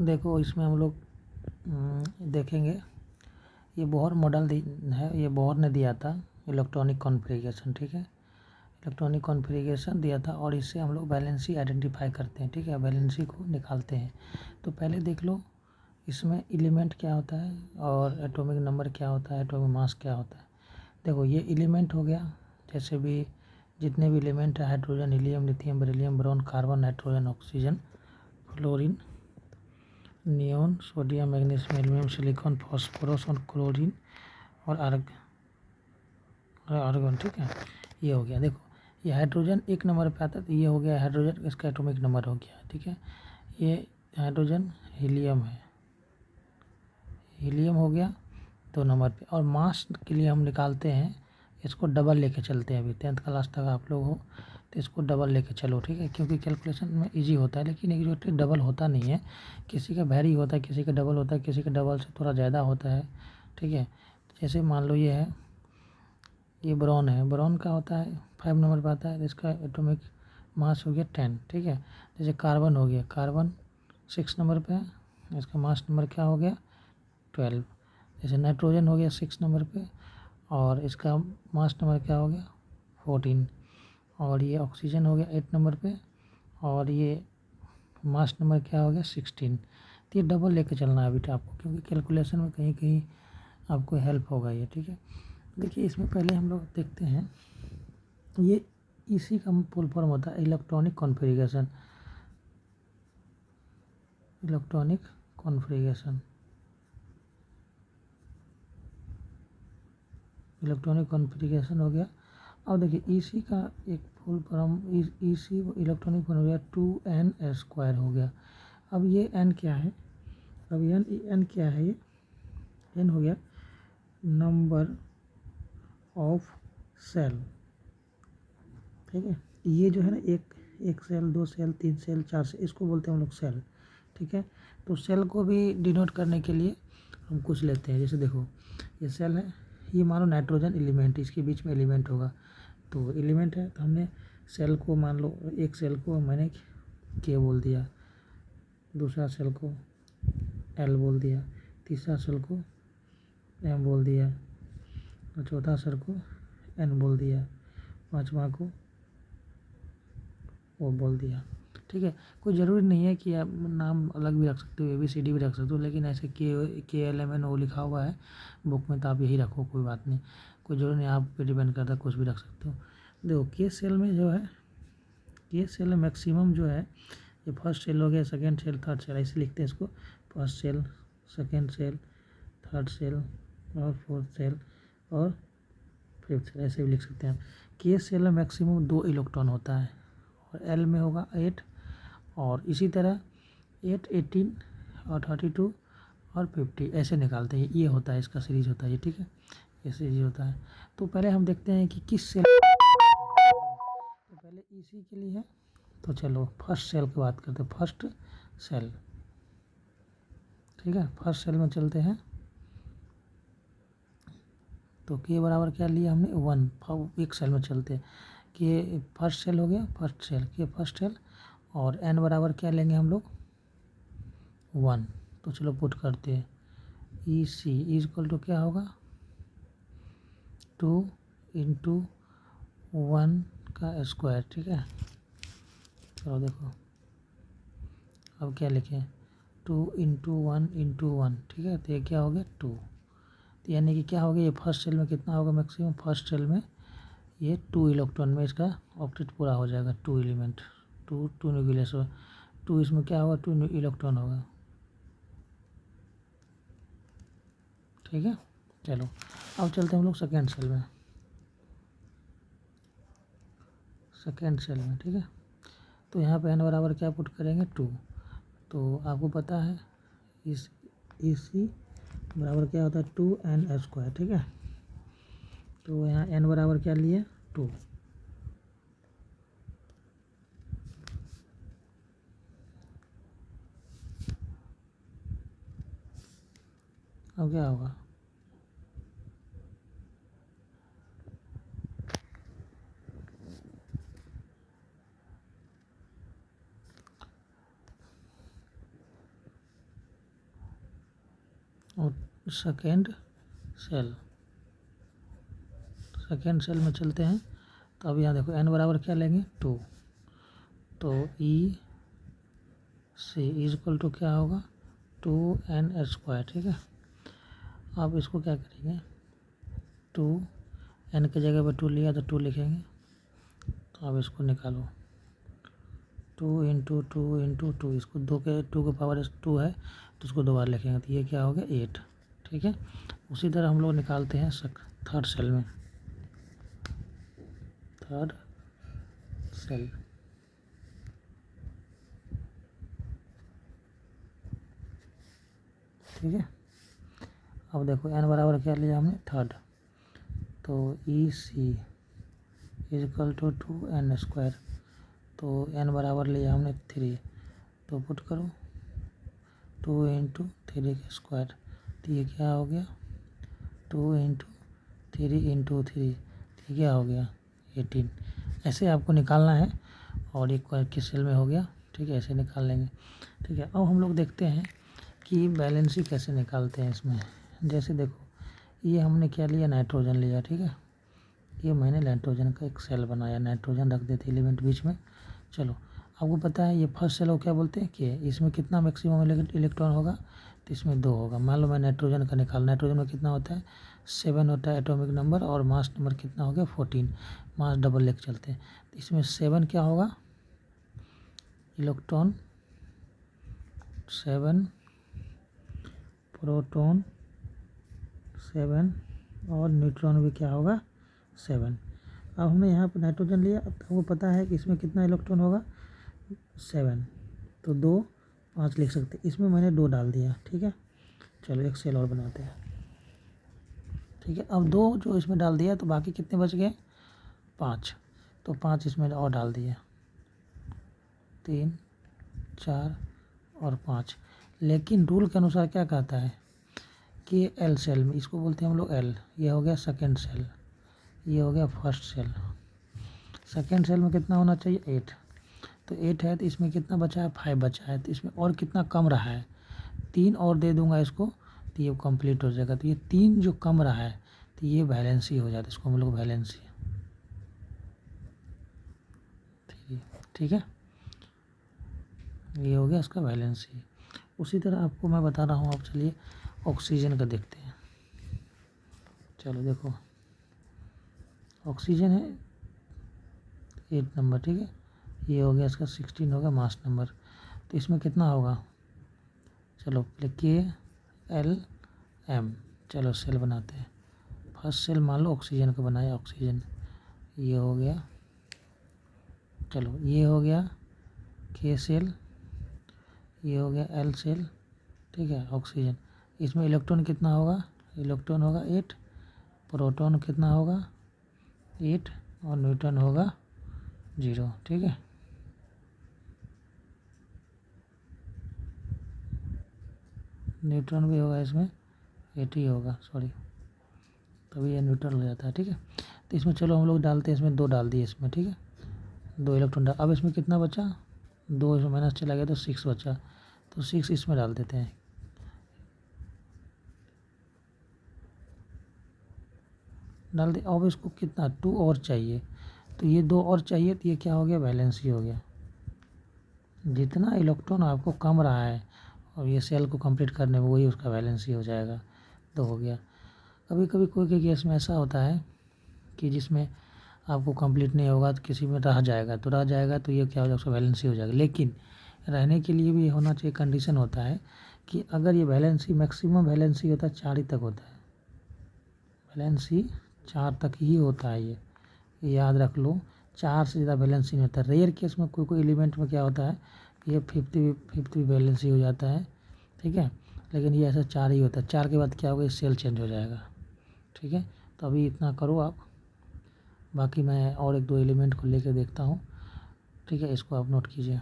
देखो इसमें हम लोग देखेंगे, ये बोहर मॉडल है, ये बोहर ने दिया था इलेक्ट्रॉनिक कॉन्फ़िगरेशन, ठीक है। इलेक्ट्रॉनिक कॉन्फ़िगरेशन दिया था और इससे हम लोग वैलेंसी आइडेंटिफाई करते हैं, ठीक है, वैलेंसी को निकालते हैं। तो पहले देख लो इसमें एलिमेंट क्या होता है और एटॉमिक नंबर क्या होता है, एटॉमिक मास क्या होता है। देखो ये एलिमेंट हो गया, जैसे भी जितने भी एलिमेंट है, hydrogen, helium, lithium, beryllium, boron, carbon, nitrogen, oxygen, fluorine, neon, sodium, magnesium, aluminium, silicon, phosphorus और क्लोरीन और आर्गन, ठीक है। ये हो गया, देखो ये हाइड्रोजन एक नंबर पे आता है, तो ये हो गया हाइड्रोजन, इसका एटॉमिक नंबर हो गया, ठीक है। ये हाइड्रोजन हीलियम है, हीलियम हो गया 2 नंबर पे। और मास के लिए हम निकालते हैं, इसको डबल लेके चलते हैं। अभी 10th क्लास तक आप लोग हो तो इसको डबल लेके चलो, ठीक है, क्योंकि कैलकुलेशन में इजी होता है। लेकिन एग्जैक्टली डबल होता नहीं है, किसी का वैरी होता है, किसी का डबल होता है, किसी का डबल से थोड़ा ज़्यादा होता है, ठीक है। जैसे मान लो ये है, ये बोरॉन है, बोरॉन का होता है 5 नंबर पर आता है, इसका एटॉमिक मास हो गया 10, ठीक है। जैसे कार्बन हो गया, कार्बन 6 नंबर पे है, इसका मास नंबर क्या हो गया 12। जैसे नाइट्रोजन हो गया 6 नंबर पे और इसका मास नंबर क्या हो गया 14। और ये ऑक्सीजन हो गया 8 नंबर पे और ये मास नंबर क्या हो गया 16। तो ये डबल लेके चलना है बेटा आपको, क्योंकि कैलकुलेशन में कहीं कहीं आपको हेल्प होगा ये, ठीक है। देखिए इसमें पहले हम लोग देखते हैं, ये इसी का फुल फॉर्म होता है electronic configuration, electronic configuration, electronic configuration हो गया। अब देखिए इसी का एक फुल फॉर्म इसी इलेक्ट्रॉनिक हो गया 2n² हो गया। अब ये n क्या है, अब n क्या है, ये n हो गया नंबर ऑफ सेल, ठीक है। ये जो है ना एक सेल, 2 सेल, 3 सेल, 4 सेल, इसको बोलते हैं हम लोग सेल, ठीक है। तो सेल को भी डिनोट करने के लिए हम कुछ लेते हैं, जैसे देखो ये सेल है, ये मानो नाइट्रोजन एलिमेंट, इसके बीच में एलिमेंट होगा, तो एलिमेंट है, तो हमने सेल को मान लो, एक सेल को मैंने के बोल दिया, दूसरा सेल को एल बोल दिया, तीसरा सेल को एम बोल दिया और चौथा सेल को एन बोल दिया, पाँचवा को वो बोल दिया, ठीक है। कोई ज़रूरी नहीं है कि आप नाम अलग भी रख सकते हो, ABCD भी रख सकते हो, लेकिन ऐसे KLMNO लिखा हुआ है बुक में, तो आप यही रखो, कोई बात नहीं, कोई ज़रूरी नहीं, आप पे डिपेंड करता है, कुछ भी रख सकते हो। देखो के सेल में जो है, के सेल में मैक्सिमम जो है, ये फर्स्ट सेल हो गया, सेकेंड सेल, थर्ड सेल, ऐसे लिखते हैं इसको, first cell, second cell, third cell और फोर्थ सेल और फिफ्थ सेल, ऐसे भी लिख सकते हैं आप। के सेल में मैक्सिमम 2 इलेक्ट्रॉन होता है और एल में होगा 8, और इसी तरह 8, 18 और 32 और 50 ऐसे निकालते हैं। ये होता है, इसका सीरीज होता है ये, ठीक है, ये सीरीज होता है। तो पहले हम देखते हैं कि किस सेल, तो पहले इसी के लिए है, तो चलो फर्स्ट सेल की बात करते हैं, फर्स्ट सेल, ठीक है। फर्स्ट सेल में चलते हैं, तो के बराबर क्या लिया हमने 1, एक सेल में चलते हैं, कि फर्स्ट सेल हो गया, फर्स्ट सेल के फर्स्ट सेल, और एन बराबर क्या लेंगे हम लोग 1। तो चलो पुट करते हैं, EC इज इक्वल टू क्या होगा 2 इंटू 1 का स्क्वायर, ठीक है। चलो देखो अब क्या लिखें, 2 इंटू 1 इंटू 1, ठीक है, तो ये क्या हो गया 2। तो यानी कि क्या हो गया, ये फर्स्ट सेल में कितना होगा मैक्सिमम, फर्स्ट सेल में ये 2 इलेक्ट्रॉन में इसका ऑक्टेट पूरा हो जाएगा, 2 एलिमेंट, 2 न्यूक्लियस, 2 इसमें क्या होगा 2 इलेक्ट्रॉन होगा, ठीक है। चलो अब चलते हैं हम लोग सेकेंड सेल में, सेकेंड सेल में, ठीक है। तो यहाँ पे n बराबर क्या पुट करेंगे 2। तो आपको पता है इस EC बराबर क्या होता है 2n², ठीक है। तो यहाँ n बराबर क्या लिए 2, अब क्या होगा, और सेकेंड सेल में चलते हैं। तो अब यहाँ देखो n बराबर क्या लेंगे 2, तो ई सी इज इक्वल टू क्या होगा 2n², ठीक है। अब इसको क्या करेंगे 2n की जगह पे 2 लिया तो 2 लिखेंगे। तो अब इसको निकालो 2 इंटू 2 इसको 2 के पावर 2 है तो उसको 2 बार लिखेंगे तो ये क्या हो गया 8, ठीक है। उसी तरह हम लोग निकालते हैं थर्ड सेल में, थर्ड सेल ठीक है। अब देखो n बराबर क्या लिया हमने थर्ड, तो ई सी इज इक्वल टू 2n², तो n बराबर लिया हमने 3, तो पुट करो 2 इंटू 3 का स्क्वायर, तो ये क्या हो गया 2 इंटू 3 इंटू 3, तो क्या हो गया 18। ऐसे आपको निकालना है और एक किस सेल में हो गया, ठीक है, ऐसे निकाल लेंगे, ठीक है। अब हम लोग देखते हैं कि बैलेंसी कैसे निकालते हैं इसमें। जैसे देखो ये हमने क्या लिया नाइट्रोजन लिया, ठीक है, ये मैंने नाइट्रोजन का एक सेल बनाया, नाइट्रोजन रख देते एलिमेंट बीच में। चलो आपको पता है ये फर्स्ट सेल को क्या बोलते हैं कि इसमें कितना मैक्सिमम इलेक्ट्रॉन होगा, तो इसमें 2 होगा। मान लो मैं नाइट्रोजन का निकाल, नाइट्रोजन में कितना होता है 7 होता है एटॉमिक नंबर, और मास नंबर कितना हो गया 14, मास डबल लेके चलते हैं। तो इसमें 7 क्या होगा इलेक्ट्रॉन, 7 प्रोटॉन 7 और न्यूट्रॉन भी क्या होगा 7। अब हमने यहाँ पर नाइट्रोजन लिया, अब आपको पता है कि इसमें कितना इलेक्ट्रॉन होगा 7, तो 2 5 लिख सकते, इसमें मैंने 2 डाल दिया, ठीक है। चलो एक सेल और बनाते हैं, ठीक है। अब 2 जो इसमें डाल दिया तो बाकी कितने बच गए 5, तो 5 इसमें और डाल दिया, 3 4 और 5। लेकिन रूल के अनुसार क्या कहता है कि एल सेल में, इसको बोलते हैं हम लोग एल, ये हो गया सेकेंड सेल, ये हो गया फर्स्ट सेल। सेकेंड सेल में कितना होना चाहिए 8, तो 8 है तो इसमें कितना बचा है 5 बचा है, तो इसमें और कितना कम रहा है 3 और दे दूंगा इसको, तो ये कंप्लीट हो जाएगा। तो ये 3 जो कम रहा है तो ये वैलेंसी हो जाता है, इसको हम लोग वैलेंसी, ठीक है, ये हो गया इसका वैलेंसी। उसी तरह आपको मैं बता रहा हूँ, आप चलिए ऑक्सीजन का देखते हैं। चलो देखो ऑक्सीजन है 8 नंबर, ठीक है, ये हो गया इसका 16 होगा मास नंबर, तो इसमें कितना होगा, चलो KLM, चलो सेल बनाते हैं। फर्स्ट सेल मान लो ऑक्सीजन का बनाया, ऑक्सीजन ये हो गया, चलो ये हो गया K सेल, ये हो गया L सेल, ठीक है ऑक्सीजन। इसमें इलेक्ट्रॉन कितना होगा, इलेक्ट्रॉन होगा 8, प्रोटॉन कितना होगा 8 और न्यूट्रॉन होगा 0, ठीक है। न्यूट्रॉन भी होगा इसमें 8 ही होगा, सॉरी, तभी ये न्यूट्रॉन हो जाता है, ठीक है। तो इसमें चलो हम लोग डालते हैं, इसमें 2 डाल दिए इसमें, ठीक है, 2 इलेक्ट्रॉन डाल। अब इसमें कितना बचा 2, इसमें माइनस चला गया तो 6 बचा, तो 6 इसमें डाल देते हैं, डाल दे। अब इसको कितना 2 और चाहिए, तो ये 2 और चाहिए, तो ये क्या हो गया बैलेंस ही हो गया। जितना इलेक्ट्रॉन आपको कम रहा है और ये सेल को कंप्लीट करने में, वही उसका बैलेंस ही हो जाएगा, तो हो गया। कभी कभी कोई केस में ऐसा होता है कि जिसमें आपको कंप्लीट नहीं होगा तो किसी में रह जाएगा, तो रह जाएगा तो ये क्या हो जाएगा उसका बैलेंस ही हो जाएगा। लेकिन रहने के लिए भी ये होना चाहिए, कंडीशन होता है कि अगर ये बैलेंसी मैक्सिमम बैलेंसी होता है 4 ही तक होता है, बैलेंसी 4 तक ही होता है, ये याद रख लो, 4 से ज़्यादा बैलेंसी नहीं होता। रेयर केस में कोई एलिमेंट में क्या होता है ये 50 बैलेंसी हो जाता है, ठीक है, लेकिन ये ऐसा 4 ही होता है। 4 के बाद क्या होगा, सेल चेंज हो जाएगा, ठीक है। तो अभी इतना करो आप, बाकी मैं और 1-2 एलिमेंट को लेकर देखता हूँ, ठीक है, इसको आप नोट कीजिए।